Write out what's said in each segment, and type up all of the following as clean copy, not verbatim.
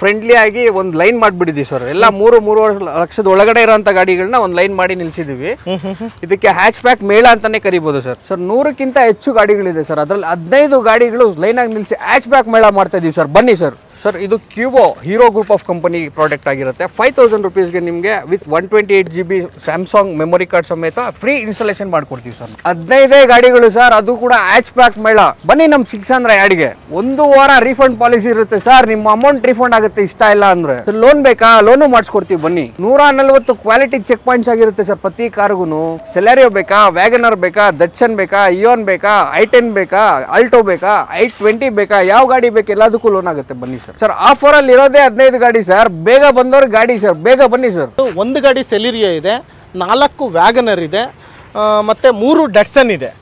Friendly ಆಗಿ ಒಂದು line ಮಾಡಿಬಿಟ್ಟಿದ್ದೀವಿ sir. ಎಲ್ಲ 3 ಲಕ್ಷದ ಒಳಗಡೆ ಇರೋಂಥ ಗಾಡಿಗಳನ್ನ ಒಂದು ಲೈನ್ ಮಾಡಿ ನಿಲ್ಸಿದೀವಿ. ಇದಕ್ಕೆ ಹ್ಯಾಚ್ ಬ್ಯಾಕ್ ಮೇಳ ಅಂತಾನೆ ಕರಿಬಹುದು ಸರ್. 100ಕ್ಕಿಂತ ಹೆಚ್ಚು ಗಾಡಿಗಳಿದೆ ಸರ್. ಅದರಲ್ಲಿ 15 ಗಾಡಿಗಳು ಲೈನ್ ಆಗಿ ನಿಲ್ಸಿ ಹ್ಯಾಚ್ ಬ್ಯಾಕ್ ಮೇಳ ಮಾಡ್ತಾ ಇದೀವಿ ಸರ್. ಬನ್ನಿ ಸರ್. ಸರ್ ಇದು Qubo Hero group of company product ಆಗಿರುತ್ತೆ. 5000 ರುಪೀಸ್ಗೆ ನಿಮಗೆ with 128 GB Samsung memory card ಸಮೇತ ಫ್ರೀ ಇನ್ಸ್ಟಾಲೇಷನ್ ಮಾಡ್ಕೊಡ್ತೀವಿ ಸರ್. 15 ಗಾಡಿಗಳು ಸರ್, ಅದು ಕೂಡ ಹ್ಯಾಚ್ ಬ್ಯಾಕ್ ಮೇಳ. ಬನ್ನಿ ನಮ್ಮ 600 ಯಾಡಿಗೆ 1 ವಾರ ರೀಫಂಡ್ ಪಾಲಿಸಿ ಇರುತ್ತೆ ಸರ್. ನಿಮ್ಮ ಅಮೌಂಟ್ ರೀಫಂಡ್ ಆಗುತ್ತೆ ಇಷ್ಟ ಇಲ್ಲ ಅಂದ್ರೆ. ಲೋನ್ ಬೇಕಾ, ಲೋನು ಮಾಡಿಸ್ಕೊಡ್ತೀವಿ ಬನ್ನಿ. 140 ಕ್ವಾಲಿಟಿ ಚೆಕ್ ಪಾಯಿಂಟ್ಸ್ ಆಗಿರುತ್ತೆ ಸರ್ ಪ್ರತಿ ಕಾರ್ಗುನು. ಸೆಲೆರಿಯೋ ಬೇಕಾ, ವ್ಯಾಗನರ್ ಬೇಕಾ, ದಟ್ಸನ್ ಬೇಕಾ, ಇಯೋನ್ ಬೇಕಾ, i10 ಬೇಕಾ, ಆಲ್ಟೋ ಬೇಕಾ, i20 ಬೇಕಾ, ಯಾವ ಗಾಡಿ ಬೇಕು ಎಲ್ಲದಕ್ಕೂ ಲೋನ್ ಆಗುತ್ತೆ ಬನ್ನಿ ಸರ್. ಸರ್ ಆಫರ್ ಅಲ್ಲಿ ಇರೋದೇ 15 ಗಾಡಿ ಸರ್. ಬೇಗ ಬಂದವ್ರ ಗಾಡಿ ಸರ್, ಬೇಗ ಬನ್ನಿ ಸರ್. ಒಂದು ಗಾಡಿ ಸೆಲೆರಿಯೋ ಇದೆ, 4 ವ್ಯಾಗನರ್ ಇದೆ, ಮತ್ತೆ 3 ಡಟ್ಸನ್ ಇದೆ,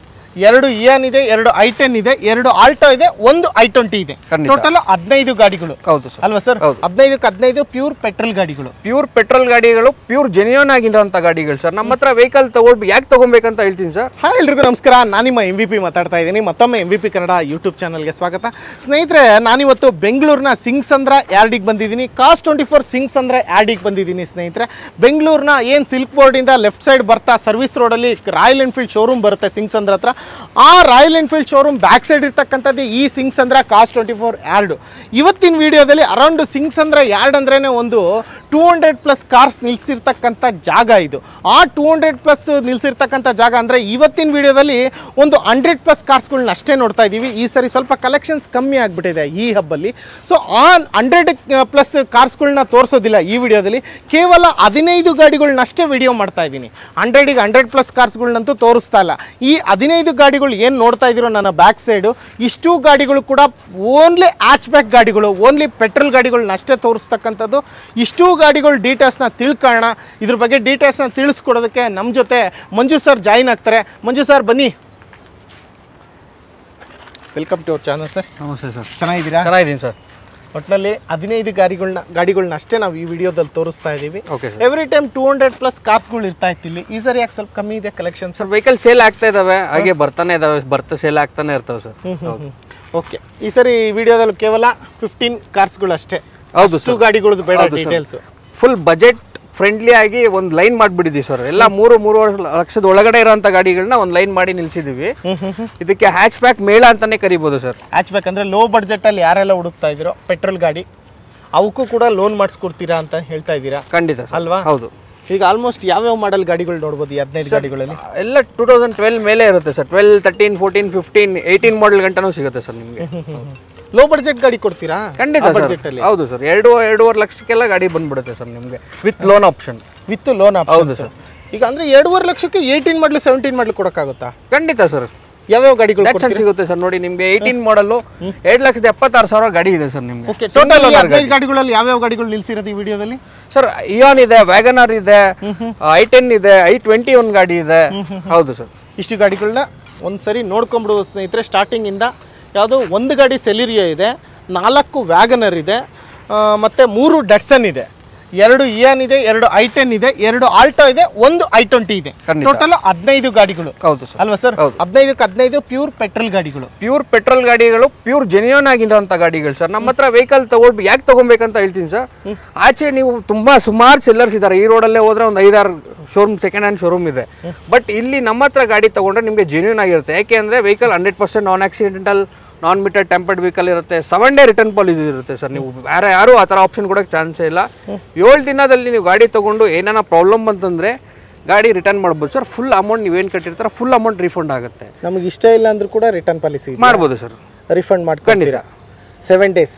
2 ಇಯಾನ್ ಇದೆ, 2 i10 ಇದೆ, 2 ಆಲ್ಟೋ ಇದೆ, 1 i20 ಇದೆ. ಟೋಟಲ್ 15 ಗಾಡಿಗಳು. ಹೌದು ಸರ್. ಅಲ್ವಾ ಸರ್? 15 ಪ್ಯೂರ್ ಪೆಟ್ರೋಲ್ ಗಾಡಿಗಳು. ಪ್ಯೂರ್ ಪೆಟ್ರೋಲ್ ಗಾಡಿಗಳು, ಪ್ಯೂರ್ ಜೆನ್ಯೂನ್ ಆಗಿರೋಂಥ ಗಾಡಿಗಳು ಸರ್. ನಮ್ಮ ಹತ್ರ ವೆಹಿಕಲ್ ಯಾಕೆ ತಗೊಬೇಕಂತ ಹೇಳ್ತೀನಿ ಸರ್. ಹಾಯ್ ಎಲ್ರಿಗೂ ನಮಸ್ಕಾರ. ನಾನು ನಿಮ್ಮ MVP ಮಾತಾಡ್ತಾ ಇದ್ದೀನಿ. ಮತ್ತೊಮ್ಮೆ MVP ಕನ್ನಡ ಯೂಟ್ಯೂಬ್ ಚಾನಲ್ಗೆ ಸ್ವಾಗತ. ಸ್ನೇಹಿತರೆ, ನಾನಿವತ್ತು ಬೆಂಗಳೂರಿನ ಸಿಂಗ್ಸಂದ್ರ ಯಾರ್ಡಿಗೆ ಬಂದಿದ್ದೀನಿ. ಕಾಸ್ಟ್ 24 ಸಿಂಗ್ಸಂದ್ರ ಯಾರ್ಡಿಗೆ ಬಂದಿದ್ದೀನಿ ಸ್ನೇಹಿತರೆ. ಬೆಂಗಳೂರಿನ ಏನು ಸಿಲ್ಕ್ ಬೋರ್ಡಿಂದ ಲೆಫ್ಟ್ ಸೈಡ್ ಬರ್ತಾ ಸರ್ವಿಸ್ ರೋಡಲ್ಲಿ ರಾಯಲ್ ಎನ್ಫೀಲ್ಡ್ ಶೋರೂಮ್ ಬರುತ್ತೆ ಸಿಂಗ್ಸಂದ್ರ ಹತ್ರ. ಆ royal Enfield showroom back side ಇರ್ತಕ್ಕಂಥದ್ದು ಈ ಸಿಂಗ್ಸಂದ್ರ ಕಾಸ್ಟ್ 24 ಯಾರ್ಡು. ಇವತ್ತಿನ ವಿಡಿಯೋದಲ್ಲಿ ಅರೌಂಡ್ ಸಿಂಗ್ಸಂದ್ರ ಯಾರ್ಡ್ ಅಂದ್ರೇ ಒಂದು 200+ ಕಾರ್ಸ್ ನಿಲ್ಸಿರ್ತಕ್ಕಂಥ ಜಾಗ ಇದು. ಆ 200+ ನಿಲ್ಸಿರ್ತಕ್ಕಂಥ ಜಾಗ ಅಂದರೆ ಇವತ್ತಿನ ವಿಡಿಯೋದಲ್ಲಿ ಒಂದು 100+ ಕಾರ್ಸ್ಗಳನ್ನ ಅಷ್ಟೇ ನೋಡ್ತಾ ಇದ್ದೀವಿ. ಈ ಸರಿ ಸ್ವಲ್ಪ ಕಲೆಕ್ಷನ್ಸ್ ಕಮ್ಮಿ ಆಗಿಬಿಟ್ಟಿದೆ ಈ ಹಬ್ಬಲ್ಲಿ. ಸೊ ಆ 100+ ಕಾರ್ಸ್ಗಳನ್ನ ತೋರಿಸೋದಿಲ್ಲ ಈ ವಿಡಿಯೋದಲ್ಲಿ. ಕೇವಲ 15 ಗಾಡಿಗಳನ್ನಷ್ಟೇ ವಿಡಿಯೋ ಮಾಡ್ತಾ ಇದ್ದೀನಿ. 100+ ಕಾರ್ಸ್ಗಳನ್ನಂತೂ ತೋರಿಸ್ತಾ ಇಲ್ಲ. ಈ 15 ಗಾಡಿಗಳು ಏನು ನೋಡ್ತಾ ಇದ್ದೀರೋ ನನ್ನ ಬ್ಯಾಕ್ ಸೈಡು, ಇಷ್ಟು ಗಾಡಿಗಳು ಕೂಡ ಓನ್ಲಿ ಹ್ಯಾಚ್ ಬ್ಯಾಕ್ ಗಾಡಿಗಳು, ಓನ್ಲಿ ಪೆಟ್ರೋಲ್ ಗಾಡಿಗಳನ್ನ ಅಷ್ಟೇ ತೋರಿಸ್ತಕ್ಕಂಥದ್ದು. ಇಷ್ಟು ಗಾಡಿಗಳು ಡೀಟೇಲ್ಸ್ನ ತಿಳ್ಕೊಳ್ಳೋಣ. ಇದ್ರ ಬಗ್ಗೆ ಡೀಟೇಲ್ಸ್ನ ತಿಳಿಸ್ಕೊಡೋದಕ್ಕೆ ನಮ್ಮ ಜೊತೆ ಮಂಜು ಸರ್ ಜಾಯಿನ್ ಆಗ್ತಾರೆ. ಮಂಜು ಸರ್ ಬನ್ನಿ. Welcome to our channel sir. ನಮಸ್ತೆ ಸರ್. ಚೆನ್ನಾಗಿದ್ದೀರಾ? ಚೆನ್ನಾಗಿದ್ದೀನಿ ಸರ್. ಒಟ್ಟಿನಲ್ಲಿ 15 ಗಾಡಿಗಳನ್ನ ಅಷ್ಟೇ ನಾವು ಈ ವಿಡಿಯೋದಲ್ಲಿ ತೋರಿಸ್ತಾ ಇದ್ದೀವಿ. Okay sir. ಎವ್ರಿ ಟೈಮ್ 200+ ಕಾರ್ಸ್ಗಳು ಇರ್ತಾ ಇತ್ತು ಇಲ್ಲಿ. ಈ ಸರಿ ಯಾಕೆ ಸ್ವಲ್ಪ ಕಮ್ಮಿ ಇದೆ ಕಲೆಕ್ಷನ್ ಸರ್? ವೆಹಿಕಲ್ ಸೇಲ್ ಆಗ್ತಾ ಇದಾವೆ, ಹಾಗೆ ಬರ್ತಾನೆ ಇದಾವೆ, ಸೇಲ್ ಆಗ್ತಾನೆ ಇರ್ತಾವೆ ಸರ್. ಓಕೆ, ಈ ಸರಿ ವಿಡಿಯೋದಲ್ಲಿ ಕೇವಲ 15 ಕಾರ್ಸ್ಗಳು ಅಷ್ಟೇ. ಹೌದು ಸರ್. ಗಾಡಿಗಳದ್ದು ಬೇಡ ಡೀಟೇಲ್ಸ್. ಫುಲ್ ಬಜೆಟ್ ಫ್ರೆಂಡ್ಲಿ ಆಗಿ ಒಂದು ಲೈನ್ ಮಾಡಿಬಿಟ್ಟಿದ್ದೀವಿ ಸರ್. ಎಲ್ಲ 3 ಲಕ್ಷದ ಒಳಗಡೆ ಇರೋಂಥ ಗಾಡಿಗಳನ್ನ ಒಂದು ಲೈನ್ ಮಾಡಿ ನಿಲ್ಸಿದೀವಿ. ಇದಕ್ಕೆ ಹ್ಯಾಚ್ ಬ್ಯಾಕ್ ಮೇಳ ಅಂತಾನೆ ಕರಿಬಹುದು ಸರ್. ಹ್ಯಾಚ್ ಬ್ಯಾಕ್ ಅಂದ್ರೆ ಲೋ ಬಡ್ಜೆಟ್ ಅಲ್ಲಿ ಯಾರೆಲ್ಲ ಹುಡುಕ್ತಾ ಇದ್ದೀರೋ ಪೆಟ್ರೋಲ್ ಗಾಡಿ, ಅವಕ್ಕೂ ಕೂಡ ಲೋನ್ ಮಾಡಿಸ್ಕೊಡ್ತೀರಾ ಅಂತ ಹೇಳ್ತಾ ಇದ್ದೀರಾ? ಖಂಡಿತ ಅಲ್ವಾ? ಹೌದು. ಈಗ ಆಲ್ಮೋಸ್ಟ್ ಯಾವ್ಯಾವ ಮಾಡೆಲ್ ಗಾಡಿಗಳು ನೋಡ್ಬೋದು ಈ 15 ಗಾಡಿಗಳಲ್ಲಿ? ಎಲ್ಲ 2012 ಮೇಲೆ ಇರುತ್ತೆ ಸರ್. 12, 13, 14, 15, 18 ಮಾಡೆಲ್ ಗಂಟನೂ ಸಿಗುತ್ತೆ ಸರ್ ನಿಮಗೆ. ಲೋ ಬಡ್ಜೆಟ್ ಗಾಡಿ ಕೊಡ್ತೀರಾ? ಖಂಡಿತ ಬಡ್ಜೆಟ್ ಅಲ್ಲಿ. ಹೌದು ಸರ್. 2.5 ಲಕ್ಷಕ್ಕೆಲ್ಲ ಗಾಡಿ ಬಂದ್ಬಿಡುತ್ತೆ ಸರ್ ನಿಮಗೆ with loan option. With loan option. ಹೌದು ಸರ್. ಈಗ ಅಂದ್ರೆ 2.5 ಲಕ್ಷಕ್ಕೆ 18 ಮಾಡಲು 17 ಮಾಡಲು ಕೊಡಕ್ಕಾಗುತ್ತಾ? ಖಂಡಿತ ಸರ್. ಯಾವ್ಯಾವ ಗಾಡಿಗಳು ಸಿಗುತ್ತೆ ಸರ್? ನೋಡಿ, ನಿಮ್ಗೆ 18 ಮಾಡಲು 2,76,000 ಗಾಡಿ ಇದೆ ಸರ್ ನಿಮ್ಗೆ. ಟೋಟಲ್ 15 ಗಾಡಿಗಳಲ್ಲಿ ಯಾವ್ಯಾವ ಗಾಡಿಗಳು ನಿಲ್ಸಿರೋದು ಈ ವಿಡಿಯೋದಲ್ಲಿ? ಸರ್ ಇಯಾನ್ ಇದೆ, ವ್ಯಾಗನರ್ ಇದೆ, i10 ಇದೆ, i20 ಒಂದು ಗಾಡಿ ಇದೆ. ಹೌದು ಸರ್. ಇಷ್ಟು ಗಾಡಿಗಳನ್ನ ಒಂದ್ಸರಿ ನೋಡ್ಕೊಂಡ್ಬಿಡುವ ಸ್ನೇಹಿತರೆ. ಸ್ಟಾರ್ಟಿಂಗ್ ಇಂದ ಯಾವುದು, ಒಂದು ಗಾಡಿ ಸೆಲೆರಿಯೋ ಇದೆ, 4 ವ್ಯಾಗನರ್ ಇದೆ, ಮತ್ತೆ 3 ಡಟ್ಸನ್ ಇದೆ, 2 ಇಯಾನ್ ಇದೆ, 2 i10 ಇದೆ, 2 ಆಲ್ಟೋ ಇದೆ, 1 i20 ಇದೆ. ಟೋಟಲ್ 15 ಗಾಡಿಗಳು. ಹೌದು ಸರ್. ಅಲ್ವಾ ಸರ್? 15 ಪ್ಯೂರ್ ಪೆಟ್ರೋಲ್ ಗಾಡಿಗಳು. ಪ್ಯೂರ್ ಪೆಟ್ರೋಲ್ ಗಾಡಿಗಳು, ಪ್ಯೂರ್ ಜೆನ್ಯೂನ್ ಆಗಿರೋಂಥ ಗಾಡಿಗಳು ಸರ್. ನಮ್ಮ ಹತ್ರ ವೆಹಿಕಲ್ ಯಾಕೆ ತಗೊಬೇಕಂತ ಹೇಳ್ತೀನಿ ಸರ್. ಆಚೆ ನೀವು ಸುಮಾರು ಸೆಲ್ಲರ್ಸ್ ಇದ್ದಾರೆ. ಈ ರೋಡಲ್ಲೇ ಹೋದ್ರೆ ಒಂದು 5-6 ಶೋರೂಮ್, ಸೆಕೆಂಡ್ ಹ್ಯಾಂಡ್ ಶೋರೂಮ್ ಇದೆ. ಬಟ್ ಇಲ್ಲಿ ನಮ್ಮ ಹತ್ರ ಗಾಡಿ ತಗೊಂಡ್ರೆ ನಿಮಗೆ ಜೆನ್ಯೂನ್ ಆಗಿರುತ್ತೆ. ಯಾಕೆ ಅಂದರೆ ವೆಹಿಕಲ್ 100% ನಾನ್ ಆಕ್ಸಿಡೆಂಟಲ್, ನಾನ್ ಮೀಟರ್ ಟೆಂಪರ್ಡ್ ವೆಹಿಕಲ್ ಇರುತ್ತೆ. 7 ಡೇ ರಿಟರ್ನ್ ಪಾಲಿಸಿ ಇರುತ್ತೆ ಸರ್. ನೀವು ಯಾರು ಆ ಥರ ಆಪ್ಷನ್ ಕೊಡೋಕ್ಕೆ ಚಾನ್ಸೇ ಇಲ್ಲ. 7 ದಿನದಲ್ಲಿ ನೀವು ಗಾಡಿ ತೊಗೊಂಡು ಏನಾರ ಪ್ರಾಬ್ಲಮ್ ಬಂತಂದರೆ ಗಾಡಿ ರಿಟರ್ನ್ ಮಾಡ್ಬೋದು ಸರ್. ಫುಲ್ ಅಮೌಂಟ್ ನೀವೇನು ಕಟ್ಟಿರ್ತಾರೆ ಫುಲ್ ಅಮೌಂಟ್ ರೀಫಂಡ್ ಆಗುತ್ತೆ. ನಮಗೆ ಇಷ್ಟ ಇಲ್ಲ ಅಂದ್ರೂ ಕೂಡ ರಿಟರ್ನ್ ಪಾಲಿಸಿ ಮಾಡ್ಬೋದು ಸರ್. ರಿಫಂಡ್ ಮಾಡ್ಕೊಂಡಿರಾ? 7 ಡೇಸ್.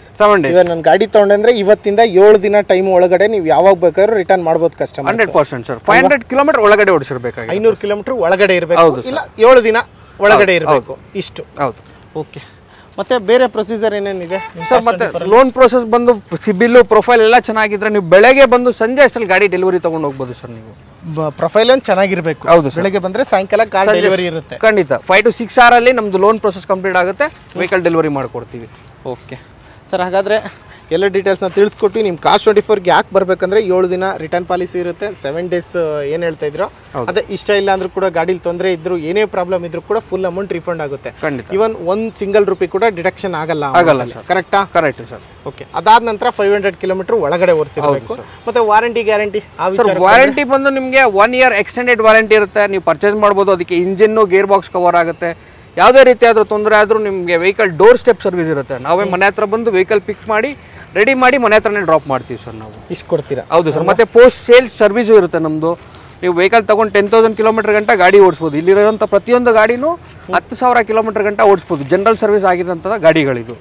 ಇವಾಗ ನಾನು ಗಾಡಿ ತೊಗೊಂಡ್ರೆ ಇವತ್ತಿಂದ 7 ದಿನ ಟೈಮ್ ಒಳಗಡೆ ನೀವು ಯಾವಾಗ ಬೇಕಾದ್ರೂ ರಿಟರ್ನ್ ಮಾಡ್ಬೋದು ಕಸ್ಟಮರ್. 100% ಸರ್. 500 ಕಿಲೋಮೀಟರ್ ಒಳಗಡೆ ಓಡಿಸಿರ್ಬೇಕಾಗಿ, 500 ಕಿಲೋಮೀಟರ್ ಒಳಗಡೆ ಇರಬೇಕು, ಇಲ್ಲ 7 ದಿನ ಒಳಗಡೆ ಇರಬೇಕು. ಇಷ್ಟು. ಹೌದು. ಓಕೆ. ಮತ್ತೆ ಬೇರೆ ಪ್ರೊಸೀಜರ್ ಏನೇನಿದೆ ಸರ್? ಮತ್ತೆ ಲೋನ್ ಪ್ರೊಸೆಸ್ ಬಂದು ಸಿಬಿಲ್ ಪ್ರೊಫೈಲ್ ಎಲ್ಲ ಚೆನ್ನಾಗಿದ್ರೆ ನೀವು ಬೆಳಗ್ಗೆ ಬಂದು ಸಂಜೆ ಅಷ್ಟಲ್ಲಿ ಗಾಡಿ ಡೆಲಿವರಿ ತಗೊಂಡು ಹೋಗ್ಬೋದು ಸರ್. ನೀವು ಪ್ರೊಫೈಲ್ ಏನು ಚೆನ್ನಾಗಿರ್ಬೇಕು. ಹೌದು. ಬೆಳಗ್ಗೆ ಬಂದ್ರೆ ಸಾಯಂಕಾಲ ಕಾರ್ ಡೆಲಿವರಿ ಇರುತ್ತೆ. ಖಂಡಿತ 5 to 6 hours ಅಲ್ಲಿ ನಮ್ದು ಲೋನ್ ಪ್ರೊಸೆಸ್ ಕಂಪ್ಲೀಟ್ ಆಗುತ್ತೆ. ವೆಹಿಕಲ್ ಡೆಲಿವರಿ ಮಾಡ್ಕೊಡ್ತೀವಿ. Okay sir. ಹಾಗಾದ್ರೆ ಎಲ್ಲ ಡೀಟೇಲ್ಸ್ನ ತಿಳಿಸ್ಕೊಟ್ಟು ನಿಮ್ಮ ಕಾಸ್ಟ್ 24ಗೆ ಯಾಕೆ ಬರಬೇಕಂದ್ರೆ 7 ದಿನ ರಿಟರ್ನ್ ಪಾಲಿಸಿ ಇರುತ್ತೆ, 7 ಡೇಸ್ ಏನು ಹೇಳ್ತಾ ಇದ್ರು ಅದೇ ಇಷ್ಟ ಇಲ್ಲ ಅಂದ್ರೂ ಕೂಡ ಗಾಡೀಲಿ ತೊಂದರೆ ಇದ್ರು ಏನೇ ಪ್ರಾಬ್ಲಮ್ ಇದ್ರು ಕೂಡ ಫುಲ್ ಅಮೌಂಟ್ ರಿಫಂಡ್ ಆಗುತ್ತೆ. ಇವನ್ ₹1 ಕೂಡ ಡಿಡಕ್ಷನ್ ಆಗಲ್ಲ. ಕರೆಕ್ಟಾ? Correct sir. ಓಕೆ, ಅದಾದ ನಂತರ 500 ಕಿಲೋಮೀಟರ್ ಒಳಗಡೆ ಓಡಿಸಿರಬೇಕು. ಮತ್ತೆ ವಾರಂಟಿ ಗ್ಯಾರಂಟಿ ವಾರಂಟಿ ಬಂದು ನಿಮಗೆ 1 ಇಯರ್ ಎಕ್ಸ್ಟೆಂಡೆಡ್ ವಾರಂಟಿ ಇರುತ್ತೆ. ನೀವು ಪರ್ಚೇಸ್ ಮಾಡ್ಬೋದು. ಅದಕ್ಕೆ ಇಂಜಿನ್ ಗೇರ್ ಬಾಕ್ಸ್ ಕವರ್ ಆಗುತ್ತೆ. ಯಾವುದೇ ರೀತಿ ಆದ್ರೂ ತೊಂದರೆ ಆದ್ರೂ ನಿಮಗೆ ವೆಹಿಕಲ್ ಡೋರ್ ಸ್ಟೆಪ್ ಸರ್ವಿಸ್ ಇರುತ್ತೆ. ನಾವೇ ಮನೆ ಹತ್ರ ಬಂದು ವೆಹಿಕಲ್ ಪಿಕ್ ಮಾಡಿ ರೆಡಿ ಮಾಡಿ ಮನೆ ಹತ್ರನೇ ಡ್ರಾಪ್ ಮಾಡ್ತೀವಿ ಸರ್ ನಾವು. ಇಷ್ಟು ಕೊಡ್ತೀರಾ? ಹೌದು ಸರ್. ಮತ್ತೆ ಪೋಸ್ಟ್ ಸೇಲ್ಸ್ ಸರ್ವಿಸು ಇರುತ್ತೆ ನಮ್ಮದು. ನೀವು ವೆಹಿಕಲ್ ತಗೊಂಡು 10,000 ಕಿಲೋಮೀಟರ್ ಗಂಟ ಗಾಡಿ ಓಡಿಸ್ಬೋದು. ಇಲ್ಲಿರೋಂಥ ಪ್ರತಿಯೊಂದು ಗಾಡಿನೂ 10,000 ಕಿಲೋಮೀಟರ್ ಗಂಟ ಓಡಿಸ್ಬೋದು. ಜನರಲ್ ಸರ್ವಿಸ್ ಆಗಿರೋಂಥ ಗಾಡಿಗಳು.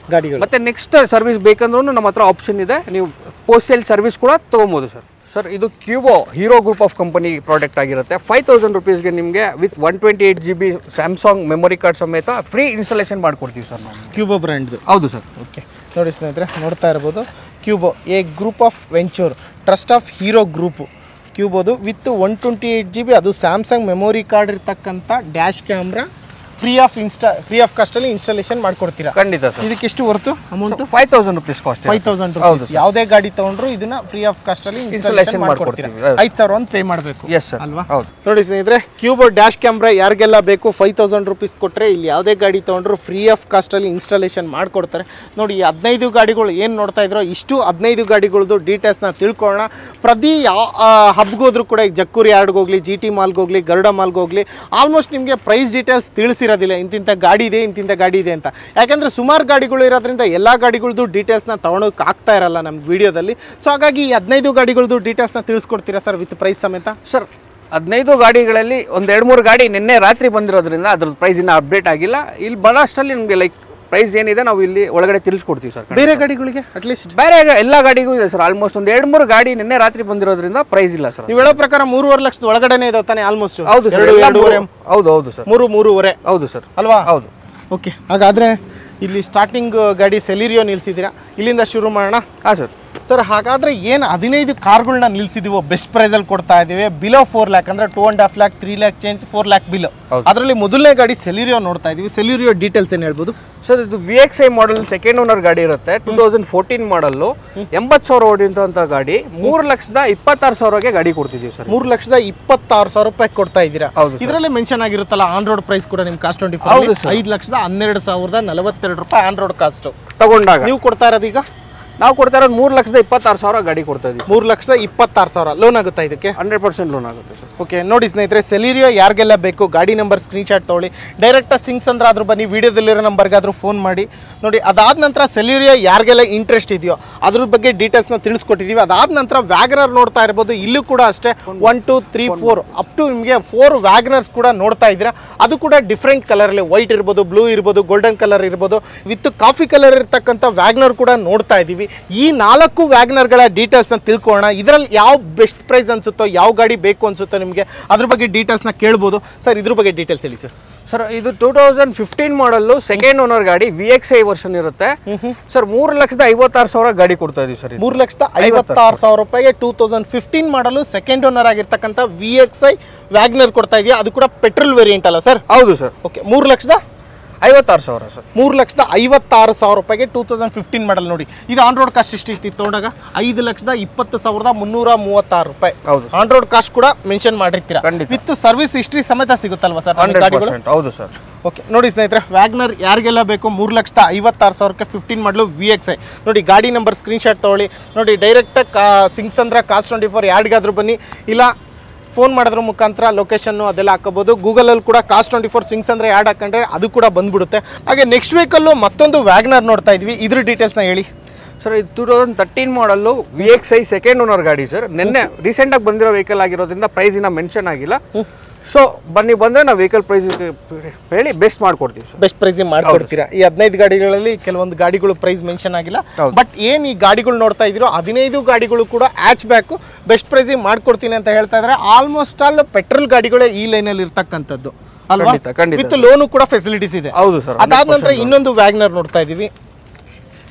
ಮತ್ತೆ ನೆಕ್ಸ್ಟ್ ಸರ್ವಿಸ್ ಬೇಕಂದ್ರೂ ನಮ್ಮ ಹತ್ರ ಆಪ್ಷನ್ ಇದೆ. ನೀವು ಪೋಸ್ಟ್ ಸೇಲ್ ಸರ್ವಿಸ್ ಕೂಡ ತೊಗೊಬೋದು ಸರ್. ಸರ್ ಇದು Qubo Hero group of company product ಆಗಿರುತ್ತೆ. 5,000 rupeesಗೆ ನಿಮಗೆ with 128 GB Samsung memory card ಸಮೇತ ಫ್ರೀ ಇನ್ಸ್ಟಾಲೇಷನ್ ಮಾಡ್ಕೊಡ್ತೀವಿ ಸರ್ ನಾವು. Qubo brand. ಹೌದು ಸರ್. ಓಕೆ, ನೋಡಿ ಸ್ನೇಹಿತರೆ, ನೋಡ್ತಾ ಇರ್ಬೋದು Qubo a group of venture trust of Hero group. ಕ್ಯೂಬೋದು ವಿತ್ 128 GB ಅದು ಸ್ಯಾಮ್ಸಂಗ್ ಮೆಮೊರಿ ಕಾರ್ಡ್ ಇರ್ತಕ್ಕಂಥ ಡ್ಯಾಶ್ ಕ್ಯಾಮ್ರಾ ಫ್ರೀ ಆಫ್ ಕಾಸ್ಟಲ್ಲಿ ಇನ್ಸ್ಟಾಲೇಷನ್ ಮಾಡ್ಕೊಡ್ತೀರಾ? ಖಂಡಿತ ಸರ್. ಇದಕ್ಕೆ ಎಷ್ಟು worth amount? 5,000 rupees cost. 5,000 rupees. ಯಾವುದೇ ಗಾಡಿ ತಗೊಂಡ್ರು ಇದನ್ನ ಫ್ರೀ ಆಫ್ ಕಾಸ್ಟಲ್ಲಿ ಇನ್ಸ್ಟಾಲೇಷನ್ ಮಾಡ್ಕೊಡ್ತೀರಾ? 5,000 ಒಂದು ಪೇ ಮಾಡಬೇಕು ಅಲ್ವಾ? ನೋಡಿ ಸ್ನೇಹಿತರೆ, ಕ್ಯೂಬೋ ಡ್ಯಾಶ್ ಕ್ಯಾಮ್ರಾ ಯಾರಿಗೆಲ್ಲ ಬೇಕು 5,000 rupees ಕೊಟ್ಟರೆ ಇಲ್ಲಿ ಯಾವುದೇ ಗಾಡಿ ತಗೊಂಡ್ರು ಫ್ರೀ ಆಫ್ ಕಾಸ್ಟಲ್ಲಿ ಇನ್ಸ್ಟಾಲೇಷನ್ ಮಾಡ್ಕೊಡ್ತಾರೆ. ನೋಡಿ, 15 ಗಾಡಿಗಳು ಏನು ನೋಡ್ತಾ ಇದ್ರು, ಇಷ್ಟು 15 ಗಾಡಿಗಳದ್ದು ಡೀಟೇಲ್ಸ್ನ ತಿಳ್ಕೊಳ್ಳೋಣ. ಪ್ರತಿ ಹಬ್ಗೋದ್ರೂ ಕೂಡ ಈಗ ಜಕ್ಕೂರಿ ಯಾರ್ಡ್ಗೆ ಹೋಗ್ಲಿ, GT ಮಾಲ್ಗೆ ಹೋಗ್ಲಿ, ಗರುಡ ಮಾಲ್ಗೆ ಹೋಗ್ಲಿ, ಆಲ್ಮೋಸ್ಟ್ ನಿಮಗೆ ಪ್ರೈಸ್ ಡೀಟೇಲ್ಸ್ ತಿಳಿಸಿರೋದಿಲ್ಲ. ಇಂತಿಂಥ ಗಾಡಿ ಇದೆ ಅಂತ. ಯಾಕಂದರೆ ಸುಮಾರು ಗಾಡಿಗಳು ಇರೋದ್ರಿಂದ ಎಲ್ಲ ಗಾಡಿಗಳದ್ದು ಡೀಟೇಲ್ಸ್ನ ತೊಗೊಳೋಕೆ ಆಗ್ತಾ ಇರಲ್ಲ ನಮ್ಮ ವಿಡಿಯೋದಲ್ಲಿ. ಸೊ ಹಾಗಾಗಿ 15 ಗಾಡಿಗಳದ್ದು ಡೀಟೇಲ್ಸ್ನ ತಿಳಿಸ್ಕೊಡ್ತೀರಾ ಸರ್ ವಿತ್ ಪ್ರೈಸ್ ಸಮೇತ? ಸರ್, 15 ಗಾಡಿಗಳಲ್ಲಿ ಒಂದು 2-3 ಗಾಡಿ ನಿನ್ನೆ ರಾತ್ರಿ ಬಂದಿರೋದ್ರಿಂದ ಅದ್ರದ್ದು ಪ್ರೈಸ್ ಇನ್ನೂ ಅಪ್ಡೇಟ್ ಆಗಿಲ್ಲ. ಇಲ್ಲಿ ಬರೋಷ್ಟರಲ್ಲಿ ನಿಮಗೆ ಲೈಕ್ ಪ್ರೈಸ್ ಏನಿದೆ ನಾವು ಇಲ್ಲಿ ಒಳಗಡೆ ತಿಳಿಸ್ಕೊಡ್ತೀವಿ ಸರ್. ಬೇರೆ ಗಾಡಿಗಳಿಗೆ ಅಟ್ಲೀಸ್ಟ್ ಬೇರೆ ಎಲ್ಲ ಗಾಡಿಗೂ ಇದೆ ಸರ್. ಆಲ್ಮೋಸ್ಟ್ ಒಂದು 2-3 ಗಾಡಿ ನಿನ್ನೆ ರಾತ್ರಿ ಬಂದಿರೋದ್ರಿಂದ ಪ್ರೈಸ್ ಇಲ್ಲ ಸರ್. ನೀವು ಹೇಳೋ ಪ್ರಕಾರ 3.5 ಲಕ್ಷದ ಒಳಗಡೆನೇ ಇದಾವೆ ತಾನೆ ಆಲ್ಮೋಸ್ಟ್? ಹೌದು ಸರ್. 2.5. ಹೌದು ಸರ್. 3.5. ಹೌದು ಸರ್. ಅಲ್ವಾ? ಹೌದು. ಓಕೆ, ಹಾಗಾದರೆ ಇಲ್ಲಿ ಸ್ಟಾರ್ಟಿಂಗ್ ಗಾಡಿ ಸೆಲಿರಿಯೋ ನಿಲ್ಸಿದ್ದೀರಾ, ಇಲ್ಲಿಂದ ಶುರು ಮಾಡೋಣ. ಹಾಂ ಸರ್. ಸರ್, ಹಾಗಾದರೆ ಏನು 15 ಕಾರ್ಗಳನ್ನ ನಿಲ್ಸಿದ್ದೀವೋ ಬೆಸ್ಟ್ ಪ್ರೈಸಲ್ಲಿ ಕೊಡ್ತಾ ಇದ್ದೀವಿ. ಬಿಲೋ 4 lakh ಅಂದರೆ 2.5 lakh, 3 lakh change, 4 lakh below. ಅದರಲ್ಲಿ ಮೊದಲನೇ ಗಾಡಿ ಸೆಲಿರಿಯೋ ನೋಡ್ತಾ ಇದ್ದೀವಿ. ಸೆಲಿರಿಯೋ ಡೀಟೇಲ್ಸ್ ಏನು ಹೇಳ್ಬೋದು ಸರ್? ಇದು VXI ಮಾಡಲ್ ಸೆಕೆಂಡ್ ಓನರ್ ಗಾಡಿ ಇರುತ್ತೆ. 2014 ಮಾಡಲ್ಲು, 80,000 ಓಡಿದಂಥ ಗಾಡಿ. 3,26,000ಗೆ ಗಾಡಿ ಕೊಡ್ತಿದ್ದೀವಿ ಸರ್. 3,26,000 ರೂಪಾಯಿ ಕೊಡ್ತಾ ಇದ್ದೀರಾ? ಇದರಲ್ಲಿ ಮೆನ್ಷನ್ ಆಗಿರುತ್ತಲ್ಲ ಆನ್ ರೋಡ್ ಪ್ರೈಸ್ ಕೂಡ ನಿಮ್ಮ ಕಾಸ್ಟ್ 24 5,12,042 ರೂಪಾಯಿ ಆನ್ ರೋಡ್ ಕಾಸ್ಟ್ ತಗೊಂಡಾಗ ನೀವು ಕೊಡ್ತಾ ಇರೋದು. ಈಗ ನಾವು ಕೊಡ್ತಾ ಇರೋದು 3,26,000 ಗಾಡಿ ಕೊಡ್ತಾ ಇದ್ದೀವಿ. 3,26,000 ಲೋನ್ ಆಗುತ್ತಾ ಇದಕ್ಕೆ? 100% ಲೋನ್ ಆಗುತ್ತೆ ಸರ್. ಓಕೆ, ನೋಡಿ ಸ್ನೇಹಿತರೆ, ಸೆಲಿರಿಯೋ ಯಾರಿಗೆಲ್ಲ ಬೇಕು ಗಾಡಿ ನಂಬರ್ ಸ್ಕ್ರೀನ್ಶಾಟ್ ತೊಗೊಳ್ಳಿ. ಡೈರೆಕ್ಟಾಗಿ ಸಿಂಗ್ಸಂದ್ರ ಆದ್ರೂ ಬನ್ನಿ, ವಿಡಿಯೋದಲ್ಲಿರೋ ನಂಬರ್ಗಾದ್ರೂ ಫೋನ್ ಮಾಡಿ. ನೋಡಿ, ಅದಾದ ನಂತರ ಸೆಲಿರಿಯೋ ಯಾರಿಗೆಲ್ಲ ಇಂಟ್ರೆಸ್ಟ್ ಇದೆಯೋ ಅದ್ರ ಬಗ್ಗೆ ಡೀಟೇಲ್ಸ್ನ ತಿಳಿಸ್ಕೊಟ್ಟಿದ್ದೀವಿ. ಅದಾದ ನಂತರ ವ್ಯಾಗನರ್ ನೋಡ್ತಾ ಇರ್ಬೋದು. ಇಲ್ಲೂ ಕೂಡ ಅಷ್ಟೇ 1, 2, 3, 4 ಅಪ್ ಟು ನಿಮಗೆ 4 ವ್ಯಾಗನರ್ಸ್ ಕೂಡ ನೋಡ್ತಾ ಇದ್ದೀರಾ. ಅದು ಕೂಡ ಡಿಫ್ರೆಂಟ್ ಕಲರಲ್ಲಿ, ವೈಟ್ ಇರ್ಬೋದು, ಬ್ಲೂ ಇರ್ಬೋದು, ಗೋಲ್ಡನ್ ಕಲರ್ ಇರ್ಬೋದು, ವಿತ್ ಕಾಫಿ ಕಲರ್ ಇರ್ತಕ್ಕಂಥ ವ್ಯಾಗನರ್ ಕೂಡ ನೋಡ್ತಾ ಇದ್ದೀವಿ. ಈ 4 ವ್ಯಾಗನರ್ಗಳ ಡೀಟೇಲ್ಸ್ನ ತಿಳ್ಕೊಳ್ಳೋಣ. ಇದರಲ್ಲಿ ಯಾವ ಬೆಸ್ಟ್ ಪ್ರೈಸ್ ಅನ್ಸುತ್ತೋ, ಯಾವ ಗಾಡಿ ಬೇಕು ಅನ್ಸುತ್ತೋ ನಿಮಗೆ ಅದ್ರ ಬಗ್ಗೆ ಡೀಟೇಲ್ಸ್ನ ಕೇಳ್ಬೋದು. ಸರ್, ಇದ್ರ ಬಗ್ಗೆ ಡೀಟೇಲ್ಸ್ ಹೇಳಿ ಸರ್. ಸರ್, ಇದು 2015 ಮಾಡಲ್ಲು ಸೆಕೆಂಡ್ ಓನರ್ ಗಾಡಿ, VXI ವರ್ಷನ್ ಇರುತ್ತೆ ಸರ್. 3,56,000 ಗಾಡಿ ಕೊಡ್ತಾ ಇದೀವಿ ಸರ್. 3,56,000 ರೂಪಾಯಿಗೆ 2015 ಮಾಡಲು ಸೆಕೆಂಡ್ ಓನರ್ ಆಗಿರ್ತಕ್ಕಂಥ VXI ವ್ಯಾಗನರ್ ಕೊಡ್ತಾ ಇದೆಯಾ? ಅದು ಕೂಡ ಪೆಟ್ರೋಲ್ ವೇರಿಯಂಟ್ ಅಲ್ಲ ಸರ್? ಹೌದು ಸರ್. Okay, 3,56,000 sir. 3,56,000 ರೂಪಾಯಿಗೆ 2015 ಮಾಡಲ್. ನೋಡಿ, ಇದು ಆನ್ ರೋಡ್ ಕಾಸ್ಟ್ ಎಷ್ಟಿತ್ತು ತೊಗೊಂಡಾಗ? 5,20,336 ರೂಪಾಯಿ ಆನ್ ರೋಡ್ ಕಾಸ್ಟ್ ಕೂಡ ಮೆನ್ಷನ್ ಮಾಡಿರ್ತೀರಾ. ವಿತ್ ಸರ್ವಿಸ್ ಹಿಸ್ಟ್ರಿ ಸಮೇತ ಸಿಗುತ್ತಲ್ವಾ ಸರ್ ಗಾಡಿಗಳು? ಹೌದು ಸರ್. ಓಕೆ, ನೋಡಿ ಸ್ನೇಹಿತರೆ, ವ್ಯಾಗನರ್ ಯಾರಿಗೆಲ್ಲ ಬೇಕು 3,56,000ಕ್ಕೆ 15 ಮಾಡಲು VXI. ನೋಡಿ, ಗಾಡಿ ನಂಬರ್ ಸ್ಕ್ರೀನ್ಶಾಟ್ ತೊಗೊಳ್ಳಿ. ನೋಡಿ, ಡೈರೆಕ್ಟಾಗಿ ಸಿಂಗ್ಸಂದ್ರ ಕಾಸ್ಟ್ 24 ಯಾರ್ಡ್ಗಾದ್ರೂ ಬನ್ನಿ, ಇಲ್ಲ ಫೋನ್ ಮಾಡೋದ್ರ ಮುಖಾಂತರ ಲೊಕೇಶನ್ನು ಅದೆಲ್ಲ ಹಾಕೋಬೋದು. ಗೂಗಲಲ್ಲಿ ಕೂಡ ಕಾಸ್ಟ್ 24 ಸಿಂಗ್ಸಂದ್ರ ಯಾರ್ಡ್ ಹಾಕೊಂಡ್ರೆ ಅದು ಕೂಡ ಬಂದ್ಬಿಡುತ್ತೆ. ಹಾಗೆ ನೆಕ್ಸ್ಟ್ ವೀಕಲ್ಲೂ ಮತ್ತೊಂದು ವ್ಯಾಗನರ್ ನೋಡ್ತಾ ಇದ್ವಿ. ಇದ್ರ ಡೀಟೇಲ್ಸ್ನ ಹೇಳಿ ಸರ್. ಇದು 2013 ಮಾಡಲ್ಲು VXI ಸೆಕೆಂಡ್ ಓನರ್ ಗಾಡಿ ಸರ್. ನಿನ್ನೆ ರೀಸೆಂಟಾಗಿ ಬಂದಿರೋ ವೆಹಿಕಲ್ ಆಗಿರೋದ್ರಿಂದ ಪ್ರೈಸ್ ಇನ್ನೂ ಮೆನ್ಷನ್ ಆಗಿಲ್ಲ. ಸೊ ಬಂದರೆ ನಾವು ವೆಹಿಕಲ್ ಪ್ರೈಸ್ ಹೇಳಿ ಬೆಸ್ಟ್ ಮಾಡ್ಕೊಡ್ತೀವಿ ಸರ್. ಬೆಸ್ಟ್ ಪ್ರೈಸ್ ಮಾಡ್ಕೊಡ್ತೀರಾ? ಈ 15 ಗಾಡಿಗಳಲ್ಲಿ ಕೆಲವೊಂದು ಗಾಡಿಗಳು ಪ್ರೈಸ್ ಮೆನ್ಷನ್ ಆಗಿಲ್ಲ. ಬಟ್ ಏನು ಈ ಗಾಡಿಗಳು ನೋಡ್ತಾ ಇದ್ದೀರೋ 15 ಗಾಡಿಗಳು ಕೂಡ ಹ್ಯಾಚ್ ಬ್ಯಾಕ್ ಬೆಸ್ಟ್ ಪ್ರೈಸ್ ಮಾಡ್ಕೊಡ್ತೀನಿ ಅಂತ ಹೇಳ್ತಾ ಇದ್ದಾರೆ. ಆಲ್ಮೋಸ್ಟ್ ಆಲ್ ಪೆಟ್ರೋಲ್ ಗಾಡಿಗಳೇ ಈ ಲೈನಲ್ಲಿ ಇರ್ತಕ್ಕಂಥದ್ದು ಅಲ್ವಾ? ವಿತ್ ಲೋನು ಕೂಡ ಫೆಸಿಲಿಟೀಸ್ ಇದೆ. ಹೌದು ಸರ್. ಅದಾದ ನಂತರ ಇನ್ನೊಂದು ವ್ಯಾಗನರ್ ನೋಡ್ತಾ ಇದೀವಿ.